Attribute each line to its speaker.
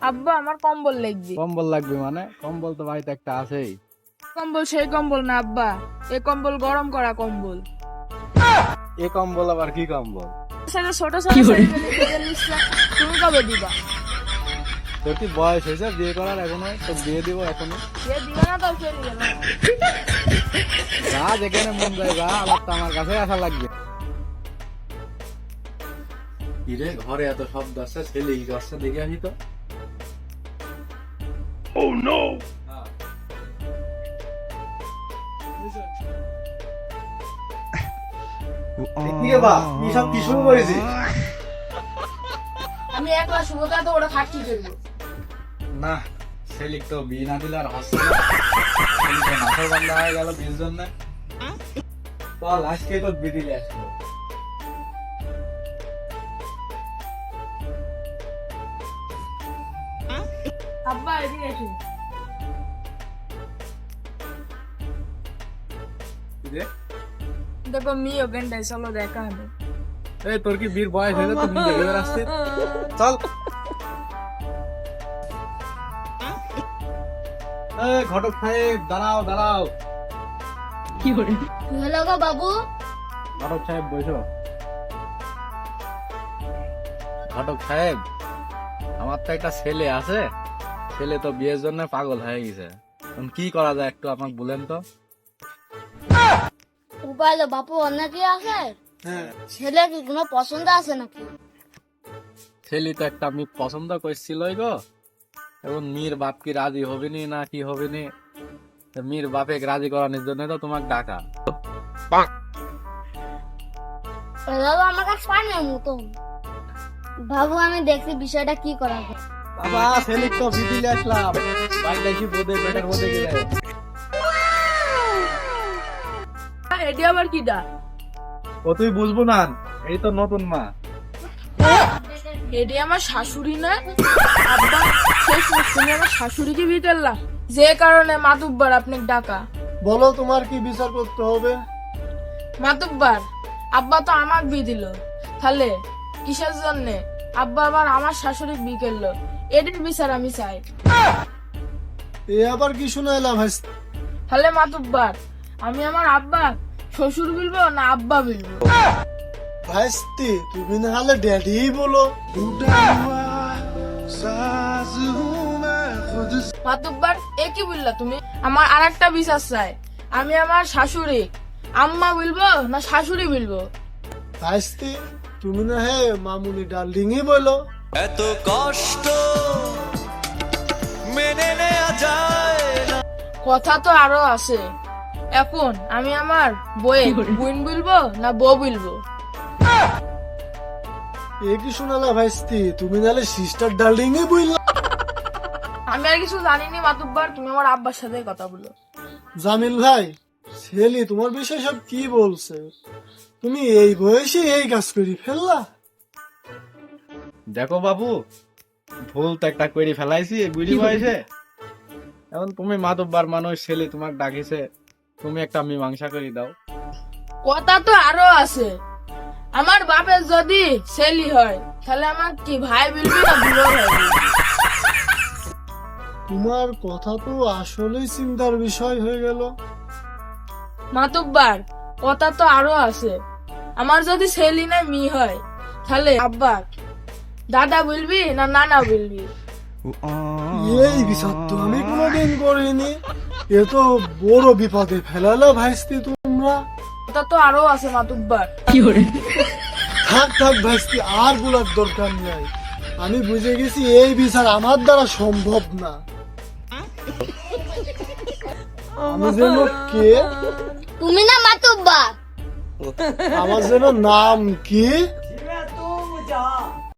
Speaker 1: আব্বা আমার কম্বল লাগবে।
Speaker 2: কম্বল লাগবে মানে? কম্বল তো বাড়িতে একটা আছেই।
Speaker 1: কম্বল সেই কম্বল না আব্বা, এই কম্বল গরম করা কম্বল।
Speaker 2: এ কম্বল আবার কি কম্বল?
Speaker 1: সেটা ছোট ছোট ছেলেমেয়ে খেতে নিচ্ছে, তুমি কবে দিবা?
Speaker 2: তোর কি বয়স হয়েছে বিয়ে করার এখনো? তো বিয়ে দিব এখনো।
Speaker 1: সে দিবে না তো সে দিবে না।
Speaker 2: যা যেখানে মন যায় যা, আবার তো আমার কাছে আসা লাগবে। কিরে ঘরে এত শব্দ আসছে, ছেলে কি করছে দেখে আসি তো।
Speaker 1: আমি একলা শুভতা তো ওরা থাকি করবো
Speaker 2: না, ছেলিক তো বিয়ে না দিলে আর হচ্ছে না। ছেলিক তো মাথায় বান্ধা হয়ে গেল বিয়ের জন্য। চল আজকে তো বিয়ে দিলে আসবো।
Speaker 1: আব্বা এদিকে এসে।
Speaker 2: কিরে?
Speaker 1: দেখো মি ওখানটায়, চলো দেখা হবে।
Speaker 2: এই তোর কি বীর বয়স হয়েছে? তুই নিজে ভেবে আসছিস? চল। ঘটক সাহেব দাঁড়াও দাঁড়াও।
Speaker 1: কি করে
Speaker 3: হলো গো বাবু?
Speaker 2: ঘটক সাহেব বসো। ঘটক সাহেব, আমার তো একটা ছেলে আছে, ছেলে তো বিয়ের জন্য পাগল হয়ে গেছে। এখন কি করা যায় একটু আমাকে বলেন তো।
Speaker 3: উপায় হলো বাপু, অন্য কি আছে? ছেলে কি কোনো পছন্দ আছে নাকি?
Speaker 2: ছেলে তো একটা আমি পছন্দ করছিল গো। এখন মীর বাপ কি রাজি হবে নি না কি হবে নি, মীর বাপে রাজি করানোর জন্য তো তোমাকে ডাকা।
Speaker 3: এটা তো আমার কাছে পানের মতন। বাবু আমি দেখছি বিষয়টা কি করা যায়।
Speaker 2: বাবা ছেলে তো বিদিলে আসলাম, বাইরে কি বোধে বেটার মধ্যে গেলে।
Speaker 1: এটি আবার কিটা?
Speaker 2: ও তুই বুঝবো না, এই তো নতুন মা।
Speaker 1: এটি আমার শাশুড়ি না আব্বা? শেষ তুমি আমার শাশুড়িকে বিয়ে করলা, যে কারণে মাতুব্বার আপনাকে ডাকা।
Speaker 4: বলো তোমার কি বিচার করতে হবে?
Speaker 1: মাতুব্বার, আব্বা তো আমাকে বিয়ে দিল, তাহলে কিসের জন্য আব্বা আবার আমার শাশুড়ি বিয়ে করলো? এটির বিচার আমি চাই।
Speaker 4: এ আবার কি শোনাইলা ভাই?
Speaker 1: তাহলে মাতুব্বার, আমি আমার আব্বা শ্বশুর বলবো না আব্বা বলবো?
Speaker 4: ভাইস্তি তুমি না হলে ড্যাডি বলো।
Speaker 1: মাতুব্বার এ কি বললা তুমি? আমার আর একটা বিচার চাই, আমি আমার শাশুড়ি আম্মা বলবো না শাশুড়ি বলবো?
Speaker 4: ভাইস্তি তুমি না হে মামুনি ডার্লিংই বলো।
Speaker 5: এত কষ্ট মেনে নেওয়া যায় না।
Speaker 1: কথা তো আরো আছে, এখন আমি আমার বইয়ের বোন বলবো না বউ বলবো?
Speaker 4: এ কি শোনালা ভাইস্তি, তুমি নাহলে সিস্টার ডার্লিংই বললা।
Speaker 1: আমি আর কিছু জানিনি মাতুব্বার, তুমি আমার আব্বার সাথে কথা বলো।
Speaker 4: জামিল ভাই, ছেলে তোমার বিষয়ে সব কি বলছে? তুমি এই বয়সে এই কাজ করি ফেললা?
Speaker 2: দেখো বাবু, ভুল তো একটা করে ফেলাইছি এই বুড়ি বয়সে। এখন তুমি মাতব্বার মানুষ, ছেলে তোমাকে ডাকিছে, তুমি একটা মীমাংসা করে দাও।
Speaker 1: কথা তো আরো আছে, আমার বাপের যদি ছেলে হয় তাহলে আমার কি ভাই বলবি না বুড়ো ভাই বলবি?
Speaker 4: তোমার কথা তো আসলেই চিন্তার বিষয় হয়ে গেল।
Speaker 1: মাতুব্বার, কথা তো আরো আছে, আমার যদি ছেলে না মেয়ে হয় তাহলে আব্বা দাদা বলবি না নানা বলবি?
Speaker 4: এই বিচার তো আমি কোনোদিন করিনি। এ তো বড় বিপদে ফেলালো ভাইস্তি তোমরা।
Speaker 1: কথা তো আরো আছে মাতুব্বার।
Speaker 4: থাক থাক ভাইস্তি, আর বলার দরকার নাই। আমি বুঝে গেছি এই বিচার আমার দ্বারা সম্ভব না। আমি যেন কে?
Speaker 3: তুমি না মাতুব্বা?
Speaker 4: আমার যেন নাম কি?